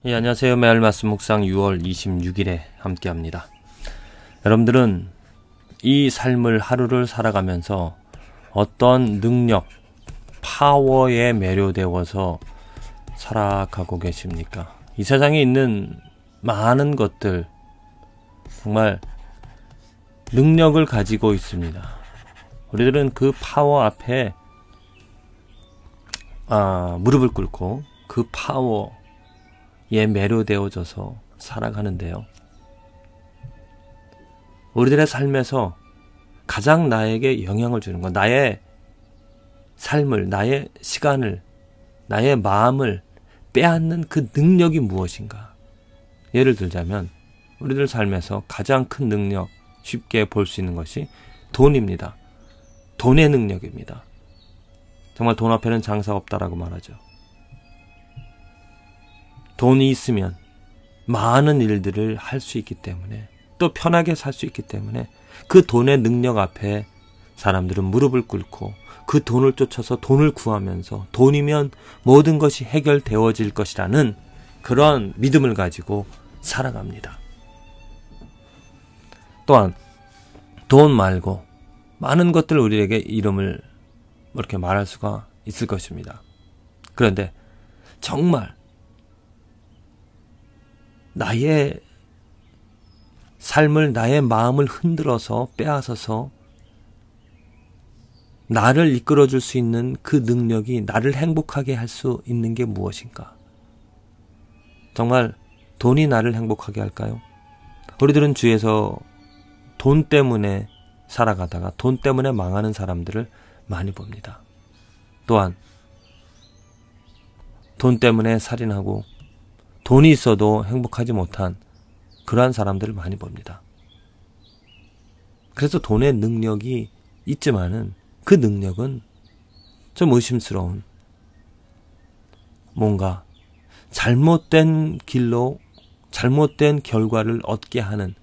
예, 안녕하세요. 매일 말씀 묵상 6월 26일에 함께합니다. 여러분들은 이 삶을 하루를 살아가면서 어떤 능력, 파워에 매료되어서 살아가고 계십니까? 이 세상에 있는 많은 것들 정말 능력을 가지고 있습니다. 우리들은 그 파워 앞에 무릎을 꿇고 그 파워에 매료되어져서 살아가는데요. 우리들의 삶에서 가장 나에게 영향을 주는 것, 나의 삶을, 나의 시간을, 나의 마음을 빼앗는 그 능력이 무엇인가? 예를 들자면 우리들 삶에서 가장 큰 능력, 쉽게 볼 수 있는 것이 돈입니다. 돈의 능력입니다. 정말 돈 앞에는 장사가 없다라고 말하죠. 돈이 있으면 많은 일들을 할 수 있기 때문에, 또 편하게 살 수 있기 때문에 그 돈의 능력 앞에 사람들은 무릎을 꿇고 그 돈을 쫓아서 돈을 구하면서 돈이면 모든 것이 해결되어질 것이라는 그런 믿음을 가지고 살아갑니다. 또한 돈 말고 많은 것들 우리에게 이름을 이렇게 말할 수가 있을 것입니다. 그런데 정말 나의 삶을, 나의 마음을 흔들어서 빼앗아서 나를 이끌어줄 수 있는 그 능력이 나를 행복하게 할 수 있는 게 무엇인가? 정말 돈이 나를 행복하게 할까요? 우리들은 주위에서 돈 때문에 살아가다가 돈 때문에 망하는 사람들을 많이 봅니다. 또한 돈 때문에 살인하고 돈이 있어도 행복하지 못한 그러한 사람들을 많이 봅니다. 그래서 돈의 능력이 있지만은 그 능력은 좀 의심스러운, 뭔가 잘못된 길로 잘못된 결과를 얻게 하는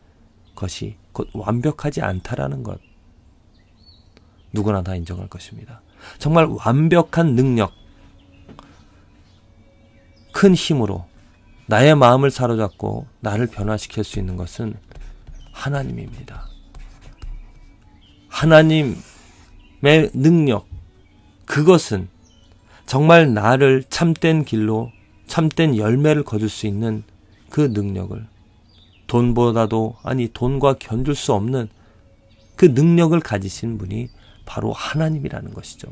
것이 곧 완벽하지 않다라는 것, 누구나 다 인정할 것입니다. 정말 완벽한 능력, 큰 힘으로 나의 마음을 사로잡고 나를 변화시킬 수 있는 것은 하나님입니다. 하나님의 능력, 그것은 정말 나를 참된 길로 참된 열매를 거둘 수 있는 그 능력을, 돈보다도, 돈과 견줄 수 없는 그 능력을 가지신 분이 바로 하나님이라는 것이죠.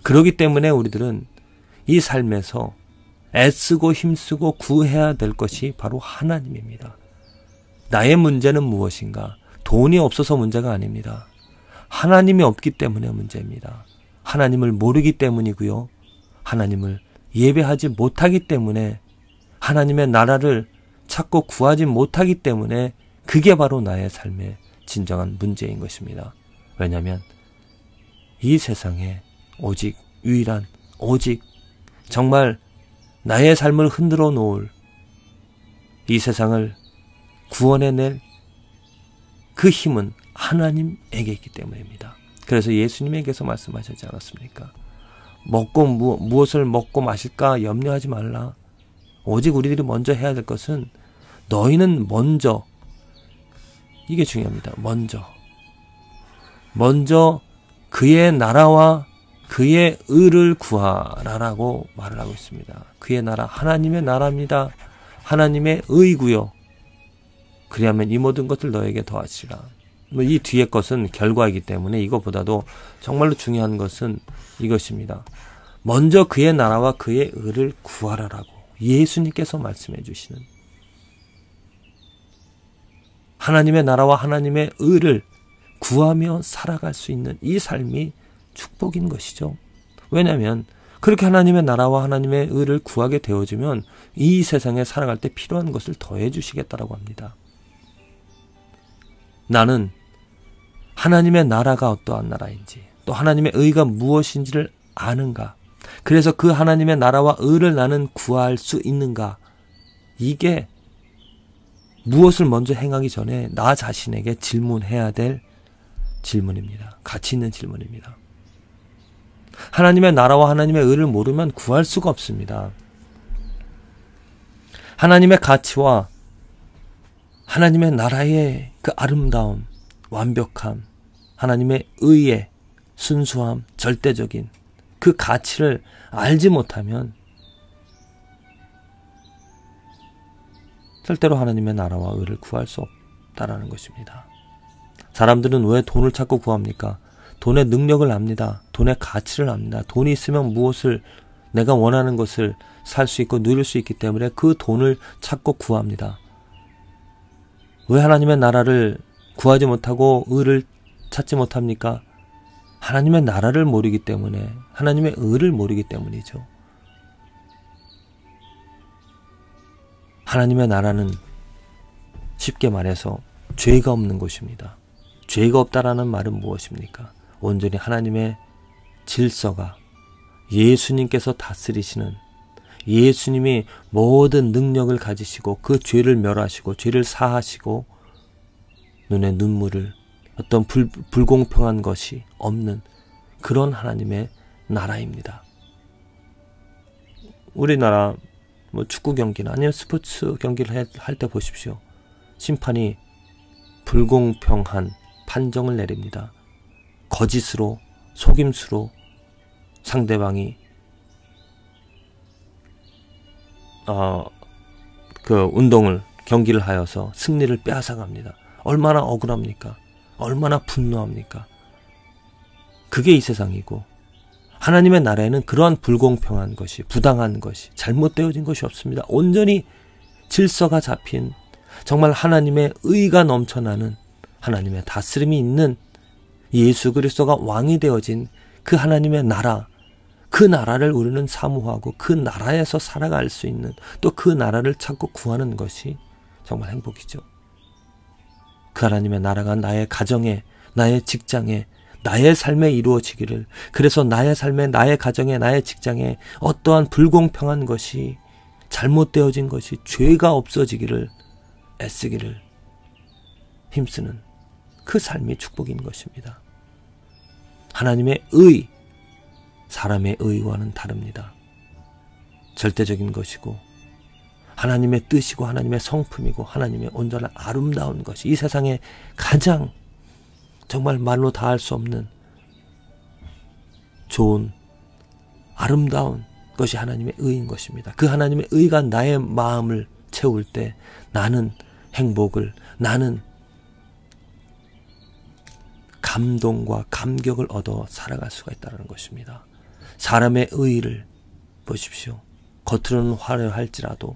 그렇기 때문에 우리들은 이 삶에서 애쓰고 힘쓰고 구해야 될 것이 바로 하나님입니다. 나의 문제는 무엇인가? 돈이 없어서 문제가 아닙니다. 하나님이 없기 때문에 문제입니다. 하나님을 모르기 때문이고요. 하나님을 예배하지 못하기 때문에, 하나님의 나라를 찾고 구하지 못하기 때문에 그게 바로 나의 삶의 진정한 문제인 것입니다. 왜냐하면 이 세상에 오직 유일한, 오직 정말 나의 삶을 흔들어 놓을, 이 세상을 구원해낼 그 힘은 하나님에게 있기 때문입니다. 그래서 예수님에게서 말씀하셨지 않았습니까? 무엇을 먹고 마실까 염려하지 말라. 오직 우리들이 먼저 해야 될 것은, 너희는 먼저, 이게 중요합니다. 먼저 그의 나라와 그의 의를 구하라라고 말을 하고 있습니다. 그의 나라, 하나님의 나라입니다. 하나님의 의고요. 그리하면 이 모든 것들 너에게 더하시리라. 이 뒤에 것은 결과이기 때문에 이것보다도 정말로 중요한 것은 이것입니다. 먼저 그의 나라와 그의 의를 구하라라고 예수님께서 말씀해 주시는, 하나님의 나라와 하나님의 의를 구하며 살아갈 수 있는 이 삶이 축복인 것이죠. 왜냐하면 그렇게 하나님의 나라와 하나님의 의를 구하게 되어지면 이 세상에 살아갈 때 필요한 것을 더해 주시겠다라고 합니다. 나는 하나님의 나라가 어떠한 나라인지, 또 하나님의 의가 무엇인지를 아는가? 그래서 그 하나님의 나라와 의를 나는 구할 수 있는가? 이게 무엇을 먼저 행하기 전에 나 자신에게 질문해야 될 질문입니다. 가치 있는 질문입니다. 하나님의 나라와 하나님의 의를 모르면 구할 수가 없습니다. 하나님의 가치와 하나님의 나라의 그 아름다움, 완벽함, 하나님의 의의 순수함, 절대적인 그 가치를 알지 못하면 절대로 하나님의 나라와 의를 구할 수 없다라는 것입니다. 사람들은 왜 돈을 찾고 구합니까? 돈의 능력을 압니다. 돈의 가치를 압니다. 돈이 있으면 무엇을 내가 원하는 것을 살 수 있고 누릴 수 있기 때문에 그 돈을 찾고 구합니다. 왜 하나님의 나라를 구하지 못하고 의를 찾지 못합니까? 하나님의 나라를 모르기 때문에, 하나님의 의를 모르기 때문이죠. 하나님의 나라는 쉽게 말해서 죄가 없는 것입니다. 죄가 없다라는 말은 무엇입니까? 온전히 하나님의 질서가 예수님께서 다스리시는, 예수님이 모든 능력을 가지시고 그 죄를 멸하시고 죄를 사하시고 눈에 눈물을, 어떤 불공평한 것이 없는 그런 하나님의 나라입니다. 우리나라 축구 경기나 아니면 스포츠 경기를 할 때 보십시오. 심판이 불공평한 판정을 내립니다. 거짓으로, 속임수로 상대방이 경기를 하여서 승리를 빼앗아갑니다. 얼마나 억울합니까? 얼마나 분노합니까? 그게 이 세상이고, 하나님의 나라에는 그러한 불공평한 것이, 부당한 것이, 잘못되어진 것이 없습니다. 온전히 질서가 잡힌, 정말 하나님의 의가 넘쳐나는, 하나님의 다스림이 있는 예수 그리스도가 왕이 되어진 그 하나님의 나라, 그 나라를 우리는 사모하고 그 나라에서 살아갈 수 있는, 또 그 나라를 찾고 구하는 것이 정말 행복이죠. 그 하나님의 나라가 나의 가정에, 나의 직장에, 나의 삶에 이루어지기를, 그래서 나의 삶에, 나의 가정에, 나의 직장에 어떠한 불공평한 것이, 잘못되어진 것이, 죄가 없어지기를 애쓰기를 힘쓰는 그 삶이 축복인 것입니다. 하나님의 의, 사람의 의와는 다릅니다. 절대적인 것이고 하나님의 뜻이고 하나님의 성품이고 하나님의 온전한 아름다운 것이, 이 세상에 가장 정말 말로 다 할 수 없는 좋은 아름다운 것이 하나님의 의인 것입니다. 그 하나님의 의가 나의 마음을 채울 때 나는 행복을, 나는 감동과 감격을 얻어 살아갈 수가 있다는 것입니다. 사람의 의를 보십시오. 겉으로는 화려할지라도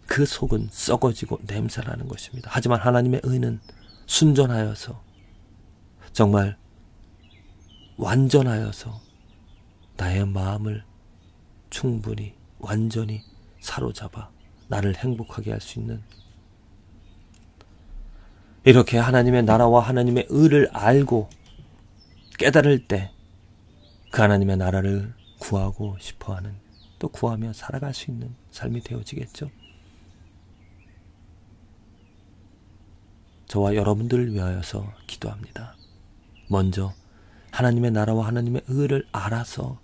그 속은 썩어지고 냄새나는 것입니다. 하지만 하나님의 의는 순전하여서, 정말 완전하여서 나의 마음을 충분히 완전히 사로잡아 나를 행복하게 할 수 있는, 이렇게 하나님의 나라와 하나님의 의를 알고 깨달을 때 그 하나님의 나라를 구하고 싶어하는, 또 구하며 살아갈 수 있는 삶이 되어지겠죠. 저와 여러분들을 위하여서 기도합니다. 먼저 하나님의 나라와 하나님의 의를 알아서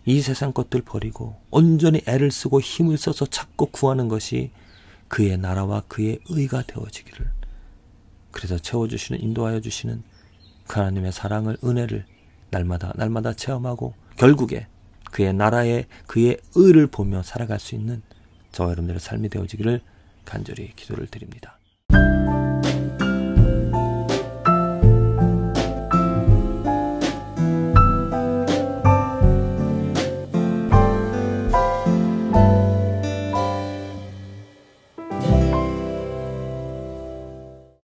이 세상 것들 버리고 온전히 애를 쓰고 힘을 써서 찾고 구하는 것이 그의 나라와 그의 의가 되어지기를, 그래서 채워주시는, 인도하여 주시는 그 하나님의 사랑을, 은혜를 날마다 체험하고 결국에 그의 나라에 그의 의를 보며 살아갈 수 있는 저와 여러분들의 삶이 되어지기를 간절히 기도를 드립니다.